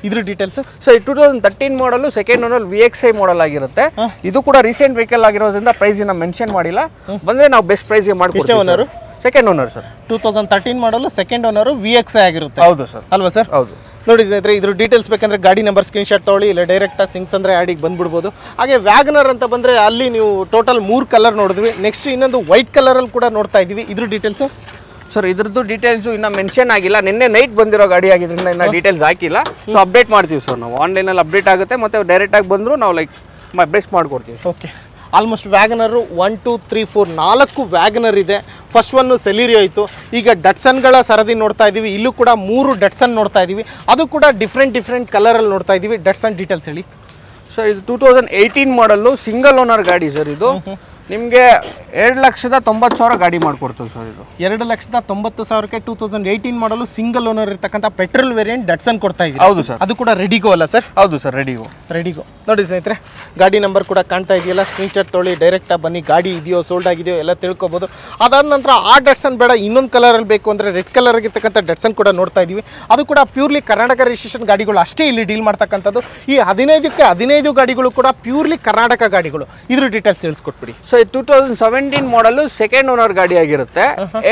ಇದ್ರ ಡೀಟೇಲ್ಸ್ ಸರ್, 2013 ಮಾಡಲು ಸೆಕೆಂಡ್ ಓನರ್ VXI ಮಾಡಲ್ ಆಗಿರುತ್ತೆ. ಇದು ಕೂಡ ರೀಸೆಂಟ್ ವೆಹಿಕಲ್ ಆಗಿರೋದ್ರಿಂದ ಪ್ರೈಸ್ ಇನ್ನ ಮೆನ್ಷನ್ ಮಾಡಿಲ್ಲ. ಬಂದ್ರೆ ನಾವು ಬೆಸ್ಟ್ ಪ್ರೈಸ್ ಗೆ ಮಾಡ್ಕೊಡ್ತೀವಿ. Owner second owner sir. 2013 ಮಾಡಲು ಸೆಕೆಂಡ್ ಓನರ್ VXI ಆಗಿರುತ್ತೆ. ಹೌದು ಸರ್. ಅಲ್ವಾ ಸರ್? ಹೌದು. ನೋಡಿ ಸ್ನೇಹಿತರೆ, ಇದ್ರ ಡೀಟೇಲ್ಸ್ ಬೇಕಂದ್ರೆ ಗಾಡಿ ನಂಬರ್ ಸ್ಕ್ರೀನ್ಶಾಟ್ ತೊಗೊಳ್ಳಿ, ಇಲ್ಲ ಡೈರೆಕ್ಟಾಗಿ ಸಿಂಗ್ಸಂದ್ರ ಆ್ಯಡಿಗೆ ಬಂದ್ಬಿಡ್ಬೋದು. ಹಾಗೆ ವ್ಯಾಗನರ್ ಅಂತ ಬಂದರೆ ಅಲ್ಲಿ ನೀವು ಟೋಟಲ್ 3 ಕಲರ್ ನೋಡಿದ್ವಿ. ನೆಕ್ಸ್ಟ್ ಇನ್ನೊಂದು ವೈಟ್ ಕಲರಲ್ಲಿ ಕೂಡ ನೋಡ್ತಾ ಇದ್ದೀವಿ. ಇದ್ರ ಡೀಟೇಲ್ಸು ಸರ್ ಇದ್ರದ್ದು ಡೀಟೇಲ್ಸು ಇನ್ನೂ ಮೆನ್ಷನ್ ಆಗಿಲ್ಲ. ನಿನ್ನೆ ನೈಟ್ ಬಂದಿರೋ ಗಾಡಿ ಆಗಿದ್ರಿಂದ ಇನ್ನೂ ಡೀಟೇಲ್ಸ್ ಹಾಕಿಲ್ಲ. ಸೊ ಅಪ್ಡೇಟ್ ಮಾಡ್ತೀವಿ ಸರ್ ನಾವು. ಆನ್ಲೈನಲ್ಲಿ ಅಪ್ಡೇಟ್ ಆಗುತ್ತೆ, ಮತ್ತು ಡೈರೆಕ್ಟಾಗಿ ಬಂದರೂ ನಾವು ಲೈಕ್ ಬೆಸ್ಟ್ ಮಾಡಿಕೊಡ್ತೀವಿ. ಓಕೆ, ಆಲ್ಮೋಸ್ಟ್ ವ್ಯಾಗನರು 1 2 3 4 4 ವ್ಯಾಗನರ್ ಇದೆ. ಫಸ್ಟ್ ಒನ್ನು ಸೆಲಿರಿಯೋ ಆಯಿತು. ಈಗ ಡಟ್ಸನ್ಗಳ ಸರದಿ ನೋಡ್ತಾ ಇದ್ದೀವಿ. ಇಲ್ಲೂ ಕೂಡ 3 ಡಟ್ಸನ್ ನೋಡ್ತಾ ಇದ್ದೀವಿ. ಅದು ಕೂಡ ಡಿಫ್ರೆಂಟ್ ಕಲರಲ್ಲಿ ನೋಡ್ತಾ ಇದ್ದೀವಿ. ಡಟ್ಸನ್ ಡೀಟೇಲ್ಸ್ ಹೇಳಿ ಸರ್. ಇದು 2018 ಮಾಡಲ್ಲು, ಸಿಂಗಲ್ ಓನರ್ ಗಾಡಿ ಸರ್. ಇದು ನಿಮಗೆ 2,90,000 ಗಾಡಿ ಮಾಡಿಕೊಡ್ತೀವಿ ಸರ್. ಇದು 2,90,000ಕ್ಕೆ 2018 ಮಾಡಲು ಸಿಂಗಲ್ ಓನರ್ ಇರ್ತಕ್ಕಂಥ ಪೆಟ್ರೋಲ್ ವೇರಿಯಂಟ್ ಡಟ್ಸನ್ ಕೊಡ್ತಾ ಇದ್ದೀವಿ. ಹೌದು ಸರ್. ಅದು ಕೂಡ ರೆಡಿಗೋ ಅಲ್ಲ ಸರ್? ಹೌದು ಸರ್, ರೆಡಿಗೋ. ನೋಡಿ ಸ್ನೇಹಿತರೆ, ಗಾಡಿ ನಂಬರ್ ಕೂಡ ಕಾಣ್ತಾ ಇದೆಯಲ್ಲ, ಸ್ಕ್ರೀನ್ಶಾಟ್ ತೊಗೊಳ್ಳಿ, ಡೈರೆಕ್ಟಾಗಿ ಬನ್ನಿ. ಗಾಡಿ ಇದೆಯೋ ಸೋಲ್ಡ್ ಆಗಿದೆಯೋ ಎಲ್ಲ ತಿಳ್ಕೊಬೋದು. ಅದಾದ ನಂತರ ಆ ಡಟ್ಸನ್ ಬೇಡ, ಇನ್ನೊಂದು ಕಲರಲ್ಲಿ ಬೇಕು ಅಂದರೆ ರೆಡ್ ಕಲರ್ ಆಗಿರ್ತಕ್ಕಂಥ ಡಟ್ಸನ್ ಕೂಡ ನೋಡ್ತಾ ಇದ್ದೀವಿ. ಅದು ಕೂಡ ಪ್ಯೂರ್ಲಿ ಕರ್ನಾಟಕ ರಿಜಿಸ್ಟ್ರೇಷನ್ ಗಾಡಿಗಳು ಅಷ್ಟೇ ಇಲ್ಲಿ ಡೀಲ್ ಮಾಡ್ತಕ್ಕಂಥದ್ದು. ಈ 15ಕ್ಕೆ 15 ಗಾಡಿಗಳು ಕೂಡ ಪ್ಯೂರ್ಲಿ ಕರ್ನಾಟಕ ಗಾಡಿಗಳು. ಇದ್ರ ಡೀಟೇಲ್ಸ್ ತಿಳಿಸ್ಕೊಟ್ಬಿಡಿ. ಸೊ 2017 ಮಾಡಲ್ ಸೆಕೆಂಡ್ ಓನರ್ ಗಾಡಿ ಆಗಿರುತ್ತೆ.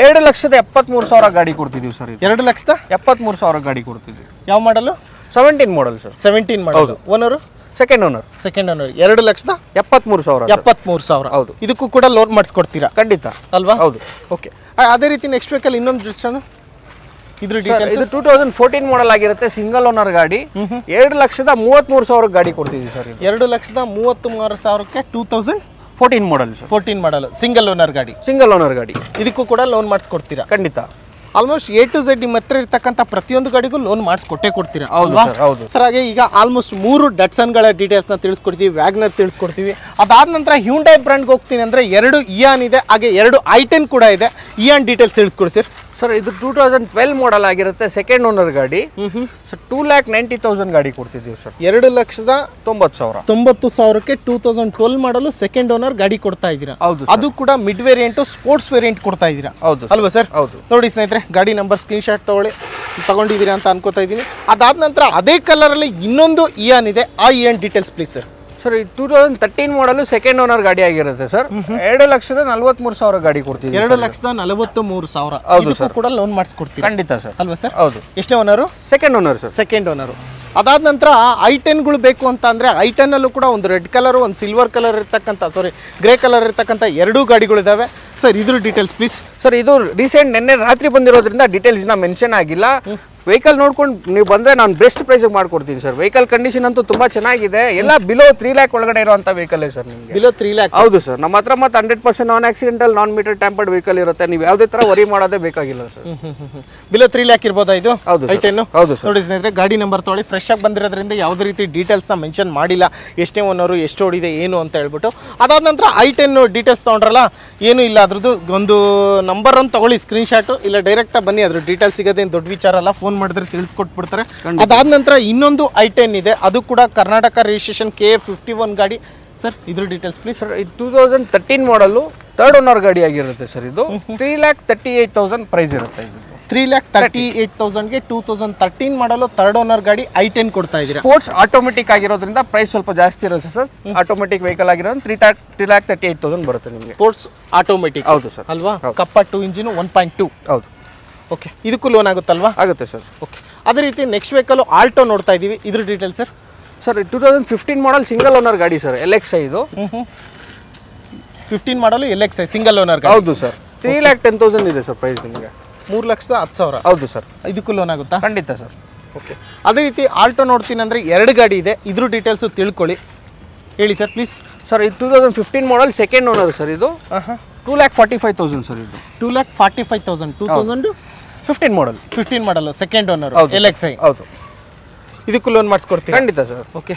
2,73,000 ಗಾಡಿ ಕೊಡ್ತಿದೀವಿ ಸರ್. 2,73,000 ಗಾಡಿ ಕೊಡ್ತಿದ್ವಿ. ಯಾವ model? 17 model sir. 17 model. Owner second owner. 2,73,000. ಹೌದು. ಇದಕ್ಕೂ ಕೂಡ ಲೋನ್ ಮಾಡಿಸ್ಕೊಡ್ತೀರಾ? ಖಂಡಿತ ಅಲ್ವಾ? ಹೌದು. ಓಕೆ, ಅದೇ ರೀತಿ ನೆಕ್ಸ್ಟ್ ವೇಕಲ್ಲಿ ಇನ್ನೊಂದು ಡಿಸ್ಟನ್ ಇದ್ರ ಡೀಟೇಲ್ಸ್. ಇದು 2014 ಮಾಡಲ್ ಆಗಿರುತ್ತೆ, ಸಿಂಗಲ್ ಓನರ್ ಗಾಡಿ. 2,33,000 ಗಾಡಿ ಕೊಡ್ತಿದ್ವಿ ಸರ್. 2,33,000ಕ್ಕೆ 2014 model sir. 14 model single owner ಗಾಡಿ. ಇದಕ್ಕೂ ಕೂಡ ಲೋನ್ ಮಾಡಿಸ್ಕೊಡ್ತೀರಾ? ಖಂಡಿತ. ಆಲ್ಮೋಸ್ಟ್ A to Z ನಿಮ್ಮ ಹತ್ರ ಇರ್ತಕ್ಕಂಥ ಪ್ರತಿಯೊಂದು ಗಾಡಿಗೂ ಲೋನ್ ಮಾಡಿಸ್ಕೊಟ್ಟೇ ಕೊಡ್ತೀರಾ? ಹೌದು ಸರ್. ಹಾಗೆ ಈಗ ಆಲ್ಮೋಸ್ಟ್ 3 ಡಟ್ಸನ್ಗಳ ಡೀಟೇಲ್ಸ್ನ ತಿಳಿಸ್ಕೊಡ್ತೀವಿ, ವ್ಯಾಗ್ನರ್ ತಿಳಿಸ್ಕೊಡ್ತೀವಿ. ಅದಾದ ನಂತರ ಹ್ಯುಂಡೈ ಬ್ರ್ಯಾಂಡ್ಗೆ ಹೋಗ್ತೀನಿ ಅಂದರೆ 2 ಇಯಾನ್ ಇದೆ, ಹಾಗೆ 2 i10 ಕೂಡ ಇದೆ. ಇಯಾನ್ ಡೀಟೇಲ್ಸ್ ತಿಳಿಸ್ಕೊಡಿ ಸರ್. ಸರ್ ಇದು 2012 ಮಾಡಲ್ ಆಗಿರುತ್ತೆ, ಸೆಕೆಂಡ್ ಓನರ್ ಗಾಡಿ. ಸರ್ 2,90,000 ಗಾಡಿ ಕೊಡ್ತಿದ್ದೀವಿ ಸರ್. 2,90,000ಕ್ಕೆ 2012 ಮಾಡಲು ಸೆಕೆಂಡ್ ಓನರ್ ಗಾಡಿ ಕೊಡ್ತಾ ಇದ್ದೀರಾ? ಹೌದು. ಅದು ಕೂಡ ಮಿಡ್ ವೇರಿಯಂಟ್, ಸ್ಪೋರ್ಟ್ಸ್ ವೇರಿಯಂಟ್ ಕೊಡ್ತಾ ಇದ್ದೀರಾ? ಹೌದು ಅಲ್ವಾ ಸರ್? ಹೌದು. ನೋಡಿ ಸ್ನೇಹಿತರೆ, ಗಾಡಿ ನಂಬರ್ ಸ್ಕ್ರೀನ್ಶಾಟ್ ತಗೊಂಡಿದ್ದೀರಾ ಅಂತ ಅನ್ಕೋತಾ ಇದ್ದೀನಿ. ಅದಾದ ನಂತರ ಅದೇ ಕಲರಲ್ಲಿ ಇನ್ನೊಂದು ಇಯಾನ್ ಇದೆ. ಆ Ian details please sir. Sir 2013 ಮಾಡಲು ಸೆಕೆಂಡ್ ಓನರ್ ಗಾಡಿ ಆಗಿರುತ್ತೆ ಸರ್. 2,43,000 ಗಾಡಿ ಕೊಡ್ತೀವಿ. 2,43,000. ಇದಕ್ಕೂ ಕೂಡ ಲೋನ್ ಮಾಡಿಸ್ಕೊಡ್ತೀವಿ? ಖಂಡಿತ ಸರ್. ಅಲ್ವಾ ಸರ್? ಹೌದು. ಎಷ್ಟೇ owner? Second owner sir. Second owner. ಅದಾದ ನಂತರ i10ಗಳು ಬೇಕು ಅಂತ ಅಂದರೆ i10ಅಲ್ಲೂ ಕೂಡ ಒಂದು ರೆಡ್ ಕಲರು, ಒಂದು ಸಿಲ್ವರ್ ಕಲರ್ ಇರ್ತಕ್ಕಂಥ, ಗ್ರೇ ಕಲರ್ ಇರ್ತಕ್ಕಂಥ 2 ಗಾಡಿಗಳಿದ್ದಾವೆ ಸರ್. ಇದ್ರ ಡೀಟೇಲ್ಸ್ ಪ್ಲೀಸ್ ಸರ್. ಇದು ರೀಸೆಂಟ್ ನಿನ್ನೆ ರಾತ್ರಿ ಬಂದಿರೋದ್ರಿಂದ ಡೀಟೇಲ್ಸ್ ಇನ್ನ ಮೆನ್ಷನ್ ಆಗಿಲ್ಲ. ವೆಹಿಕಲ್ ನೋಡ್ಕೊಂಡು ನೀವು ಬಂದರೆ ನಾನು ಬೆಸ್ಟ್ ಪ್ರೈಸಿಗೆ ಮಾಡ್ಕೊಡ್ತೀನಿ ಸರ್. ವೆಹಿಕಲ್ ಕಂಡೀಷನ್ ಅಂತೂ ತುಂಬ ಚೆನ್ನಾಗಿದೆ. ಎಲ್ಲ ಬಿಲೋ 3 ಲ್ಯಾಕ್ ಒಳಗಡೆ ಇರುವಂಥ ವೆಹಿಕಲ್ ಸರ್. ನಿಮಗೆ ಬಿಲೋ 3 ಲ್ಯಾಕ್? ಹೌದು ಸರ್. ನಮ್ಮ ಹತ್ರ ಮತ್ತೆ 100% ನಾನ್ ಆಕ್ಸಿಡೆಂಟಲ್, ನಾನ್ ಮೀಟರ್ ಟ್ಯಾಂಪರ್ಡ್ ವೆಹಿಕಲ್ ಇರುತ್ತೆ. ನೀವು ಯಾವುದೇ ಥರ ವರಿ ಮಾಡೋದೇ ಬೇಕಾಗಿಲ್ಲ ಸರ್. ಬಿಲೋ 3 ಲ್ಯಾಕ್ ಇರ್ಬೋದಾ ಇದು? ಹೌದು i10. ಹೌದು ಸರ್. ನೋಡಿ ಸ್ನೇಹಿತರೆ, ಗಾಡಿ ನಂಬರ್ ತೊಗೊಳ್ಳಿ. ಫ್ರೆಶ್ ಆಗಿ ಬಂದಿರೋದ್ರಿಂದ ಯಾವುದೇ ರೀತಿ ಡೀಟೇಲ್ಸ್ನ ಮೆನ್ಷನ್ ಮಾಡಿಲ್ಲ, ಎಷ್ಟೇ ಓನರು, ಎಷ್ಟು ಓಡಿದೆ, ಏನು ಅಂತ ಹೇಳ್ಬಿಟ್ಟು. ಅದಾದ ನಂತರ i10 ಡೀಟೇಲ್ಸ್ ತೊಗೊಂಡ್ರಲ್ಲ, ಏನೂ ಇಲ್ಲ. ಅದ್ರದ್ದು ಒಂದು ನಂಬರ್ ಅಂತ ತಗೊಳ್ಳಿ, ಸ್ಕ್ರೀನ್ಶಾಟು, ಇಲ್ಲ ಡೈರೆಕ್ಟಾಗಿ ಬನ್ನಿ. ಅದ್ರ ಡೀಟೇಲ್ಸ್ ಸಿಗೋದೇನು ದೊಡ್ಡ ವಿಚಾರ ಅಲ್ಲ, ಫೋನ್ ಮಾಡಿದ್ರೆ ತಿಳಿಸ್ಕೊಟ್ಬಿಡ್ತಾರೆ. ಅದಾದ ನಂತರ ಇನ್ನೊಂದು i10 ಇದೆ, ಅದು ಕೂಡ ಕರ್ನಾಟಕ ರಿಜಿಸ್ಟ್ರೇಷನ್ KA51 ಗಾಡಿ ಸರ್. ಇದ್ರ ಡೀಟೇಲ್ಸ್ ಪ್ಲೀಸ್ ಸರ್. 2013 ಮಾಡಲು ಥರ್ಡ್ ಓನರ್ ಗಾಡಿ ಆಗಿರುತ್ತೆ ಸರ್. ಇದು 3,38,000 ಪ್ರೈಸ್ ಇರುತ್ತೆ. 3,38,000ಗೆ 2013 ಮಾಡಲು ಥರ್ಡ್ ಓನರ್ ಗಾಡಿ i10 ಕೊಡ್ತಾ ಇದ್ದೀರಾ? ಸ್ಪೋರ್ಟ್ಸ್ ಆಟೋಮೆಟಿಕ್ ಆಗಿರೋದ್ರಿಂದ ಪ್ರೈಸ್ ಸ್ವಲ್ಪ ಜಾಸ್ತಿ ಇರುತ್ತೆ ಸರ್. ಆಟೋಮೆಟಿಕ್ ವೆಹಿಕಲ್ ಆಗಿರೋದು 3,38,000 ಬರುತ್ತೆ ನಿಮಗೆ. Sports automatic. ಹೌದು ಸರ್. ಅಲ್ವಾ? ಕಪ್ಪ 2 ಇಂಜಿನ್ 1.2. ಹೌದು. ಓಕೆ, ಇದಕ್ಕೂ ಲೋನ್ ಆಗುತ್ತಲ್ವಾ? ಆಗುತ್ತೆ ಸರ್. ಓಕೆ, ಅದೇ ರೀತಿ ನೆಕ್ಸ್ಟ್ ವೆಹಿಕಲ್ ಆಲ್ಟೋ ನೋಡ್ತಾ ಇದ್ದೀವಿ. ಇದ್ರ ಡೀಟೇಲ್ಸ್ ಸರ್. ಸರ್ 2015 ಮಾಡಲ್ ಸಿಂಗಲ್ ಓನರ್ ಗಾಡಿ ಸರ್. LXi ಇದು 15 ಮಾಡಲು LXi ಸಿಂಗಲ್ ಓನರ್ ಗಾಡಿ. ಹೌದು ಸರ್. 3,10,000 ಇದೆ ಸರ್ ಪ್ರೈಸ್ ನಿಮಗೆ. 3,10,000. ಹೌದು ಸರ್. ಇದಕ್ಕೂ ಲೋನ್ ಆಗುತ್ತಾ? ಖಂಡಿತ ಸರ್. ಓಕೆ, ಅದೇ ರೀತಿ ಆಲ್ಟೋ ನೋಡ್ತೀನಿ ಅಂದರೆ 2 ಗಾಡಿ ಇದೆ. ಇದ್ರ ಡೀಟೇಲ್ಸು ತಿಳ್ಕೊಳ್ಳಿ, ಹೇಳಿ ಸರ್ ಪ್ಲೀಸ್. ಸರ್ ಇದು 2015 ಮಾಡಲ್ ಸೆಕೆಂಡ್ ಓನರ್ ಸರ್. ಇದು 2,45,000 ಸರ್. ಇದು 2,45,000. 2015 ಮಾಡಲ್. 15 ಮಾಡಲ್ ಸೆಕೆಂಡ್ ಓನರ್ LXi. ಹೌದು. ಇದಕ್ಕೂ ಲೋನ್ ಮಾಡಿಸ್ಕೊಡ್ತೀವಿ? ಖಂಡಿತ ಸರ್. ಓಕೆ,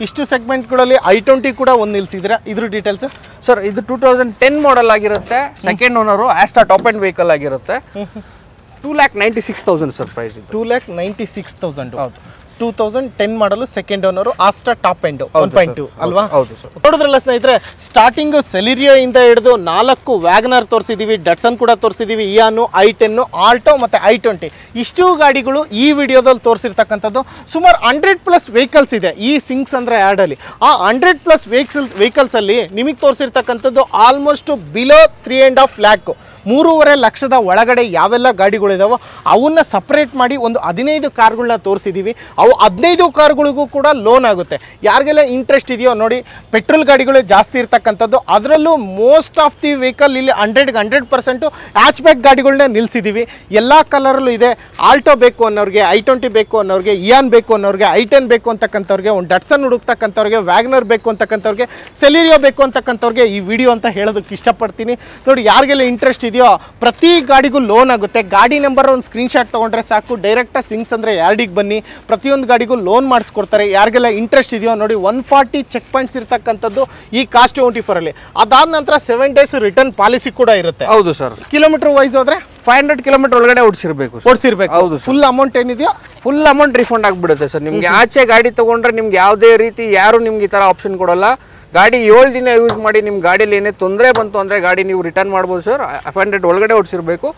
ಇಷ್ಟು ಸೆಗ್ಮೆಂಟ್ಗಳಲ್ಲಿ i20 ಕೂಡ ಒಂದು ನಿಲ್ಸಿದ್ದೀರಾ. ಇದ್ರ ಡೀಟೇಲ್ಸ್ ಸರ್. ಇದು 2010 ಮಾಡಲ್ ಆಗಿರುತ್ತೆ, second owner, Asta top end vehicle ಆಗಿರುತ್ತೆ. 2,96,000 ಸರ್ ಪ್ರೈಸ್. 2,96,000. ಹೌದು. 2010 ಮಾಡಲು second owner, Asta top end 1.2 ಅಲ್ವಾ? ಹೌದು ಸರ್. ನೋಡಿದ್ರಲ್ಲ ಸ್ನೇಹಿತರೆ, ಸ್ಟಾರ್ಟಿಂಗ್ ಸೆಲಿರಿಯೋ ಇಂದ ಹಿಡಿದು 4 ವ್ಯಾಗನರ್ ತೋರಿಸಿದ್ದೀವಿ, ಡಟ್ಸನ್ ಕೂಡ ತೋರಿಸಿದ್ದೀವಿ, ಇಯಾನು, i10, ಆಲ್ಟೋ ಮತ್ತು i20. ಇಷ್ಟು ಗಾಡಿಗಳು ಈ ವಿಡಿಯೋದಲ್ಲಿ ತೋರಿಸಿರ್ತಕ್ಕಂಥದ್ದು. ಸುಮಾರು 100+ ವೆಹಿಕಲ್ಸ್ ಇದೆ ಈ ಸಿಂಗ್ಸಂದ್ರ ಆ್ಯಡಲ್ಲಿ. ಆ 100+ ವೆಹಿಕಲ್ಸಲ್ಲಿ ನಿಮಗೆ ತೋರಿಸಿರ್ತಕ್ಕಂಥದ್ದು ಆಲ್ಮೋಸ್ಟ್ ಬಿಲೋ 3.5 ಲ್ಯಾಕ್. 3.5 ಲಕ್ಷದ ಒಳಗಡೆ ಯಾವೆಲ್ಲ ಗಾಡಿಗಳಿದಾವೋ ಅವನ್ನ ಸಪ್ರೇಟ್ ಮಾಡಿ ಒಂದು 15 ಕಾರ್ಗಳನ್ನ ತೋರಿಸಿದ್ದೀವಿ. ಅವು 15 ಕಾರ್ಗಳಿಗೂ ಕೂಡ ಲೋನ್ ಆಗುತ್ತೆ. ಯಾರಿಗೆಲ್ಲ ಇಂಟ್ರೆಸ್ಟ್ ಇದೆಯೋ ನೋಡಿ, ಪೆಟ್ರೋಲ್ ಗಾಡಿಗಳು ಜಾಸ್ತಿ ಇರ್ತಕ್ಕಂಥದ್ದು, ಅದರಲ್ಲೂ ಮೋಸ್ಟ್ ಆಫ್ ದಿ ವೆಹಿಕಲ್ ಇಲ್ಲಿ 100% ಹ್ಯಾಚ್ ಬ್ಯಾಕ್ ಗಾಡಿಗಳನ್ನ ನಿಲ್ಲಿಸಿದ್ದೀವಿ. ಎಲ್ಲ ಕಲರಲ್ಲೂ ಇದೆ. ಆಲ್ಟೋ ಬೇಕು ಅನ್ನೋರಿಗೆ, i20 ಬೇಕು ಅನ್ನೋರಿಗೆ, ಇಯಾನ್ ಬೇಕು ಅನ್ನೋರಿಗೆ, i10 ಬೇಕು ಅಂತಕ್ಕಂಥವ್ರಿಗೆ, ಒಂದು ಡಟ್ಸನ್ ಹುಡುಕ್ತಕ್ಕಂಥವ್ರಿಗೆ, ವ್ಯಾಗ್ನರ್ ಬೇಕು ಅಂತಕ್ಕಂಥವ್ರಿಗೆ, ಸೆಲಿರಿಯೋ ಬೇಕು ಅಂತಕ್ಕಂಥವ್ರಿಗೆ ಈ ವಿಡಿಯೋ ಅಂತ ಹೇಳೋದಕ್ಕೆ ಇಷ್ಟಪಡ್ತೀನಿ. ನೋಡಿ, ಯಾರಿಗೆಲ್ಲ ಇಂಟ್ರೆಸ್ಟ್ ಇದೆಯೋ ಪ್ರತಿ ಗಾಡಿಗೂ ಲೋನ್ ಆಗುತ್ತೆ. ಗಾಡಿ ನಂಬರ್ ಒಂದು ಸ್ಕ್ರೀನ್ಶಾಟ್ ತೊಗೊಂಡ್ರೆ ಸಾಕು, ಡೈರೆಕ್ಟಾಗಿ ಸಿಂಗ್ಸ್ ಅಂದರೆ ಯಾರ್ಡಿಗೆ ಬನ್ನಿ, ಪ್ರತಿಯೊಂದು ಗಾಡಿಗೂ ಲೋನ್ ಮಾಡಿಸ್ಕೊಡ್ತಾರೆ. ಯಾರಿಗೆಲ್ಲ ಇಂಟ್ರೆಸ್ಟ್ ಇದೆಯೋ ನೋಡಿ, 140 ಚೆಕ್ ಪಾಯಿಂಟ್ಸ್ ಇರ್ತಕ್ಕಂಥದ್ದು ಈ ಕಾಸ್ಟ್ 24 ಅದಾದ ನಂತರ 7 days ರಿಟರ್ನ್ ಪಾಲಿಸಿ ಕೂಡ ಇರುತ್ತೆ. ಹೌದು ಸರ್. ಕಿಲೋಮೀಟರ್ ವೈಸ್ ಹೋದ್ರೆ 500 ಕಿಲೋಮೀಟರ್ ಒಳಗಡೆ ಓಡಿಸಿರ್ಬೇಕು. ಹೌದು. ಫುಲ್ ಅಮೌಂಟ್ ಏನಿದೆಯೋ ಫುಲ್ ಅಮೌಂಟ್ ರಿಫಂಡ್ ಆಗ್ಬಿಡುತ್ತೆ ಸರ್. ನಿಮ್ಗೆ ಆಚೆ ಗಾಡಿ ತಗೊಂಡ್ರೆ ನಿಮ್ಗೆ ಯಾವುದೇ ರೀತಿ ಯಾರು ನಿಮ್ಗೆ ಈ ತರ ಆಪ್ಷನ್ ಕೊಡಲ್ಲ. ಗಾಡಿ 7 ದಿನ ಯೂಸ್ ಮಾಡಿ ನಿಮ್ಮ ಗಾಡಿಯಲ್ಲಿ ಏನೇ ತೊಂದರೆ ಬಂತು ಅಂದ್ರೆ ಗಾಡಿ ನೀವು ರಿಟರ್ನ್ ಮಾಡ್ಬೋದು ಸರ್. 500 ಒಳಗಡೆ ಓಡಿಸಿರ್ಬೇಕು.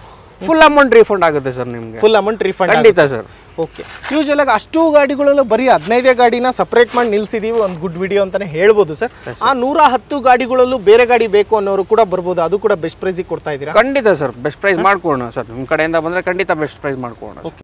ಫುಲ್ ಅಮೌಂಟ್ ರಿಫಂಡ್ ಆಗುತ್ತೆ ಸರ್ ನಿಮ್ಗೆ. ಫುಲ್ ಅಮೌಂಟ್ ರಿಫಂಡ್ ಖಂಡಿತ ಸರ್. ಓಕೆ. ಯೂಶಲ್ ಆಗಿ ಅಷ್ಟು ಗಾಡಿಗಳೆಲ್ಲ ಬರೀ 15 ಗಾಡಿನ ಸಪ್ರೇಟ್ ಮಾಡಿ ನಿಲ್ಸಿದೀವಿ. ಒಂದು ಗುಡ್ ವಿಡಿಯೋ ಅಂತಾನೆ ಹೇಳ್ಬೋದು ಸರ್. ಆ 110 ಗಾಡಿಗಳಲ್ಲೂ ಬೇರೆ ಗಾಡಿ ಬೇಕು ಅನ್ನೋರು ಕೂಡ ಬರ್ಬೋದು. ಅದು ಕೂಡ ಬೆಸ್ಟ್ ಪ್ರೈಸಿಗೆ ಕೊಡ್ತಾ ಇದ್ದೀರಾ? ಖಂಡಿತ ಸರ್, ಬೆಸ್ಟ್ ಪ್ರೈಸ್ ಮಾಡ್ಕೊಡೋಣ ಸರ್. ನಿಮ್ಮ ಕಡೆಯಿಂದ ಬಂದ್ರೆ ಖಂಡಿತ ಬೆಸ್ಟ್ ಪ್ರೈಸ್ ಮಾಡ್ಕೊಡೋಣ.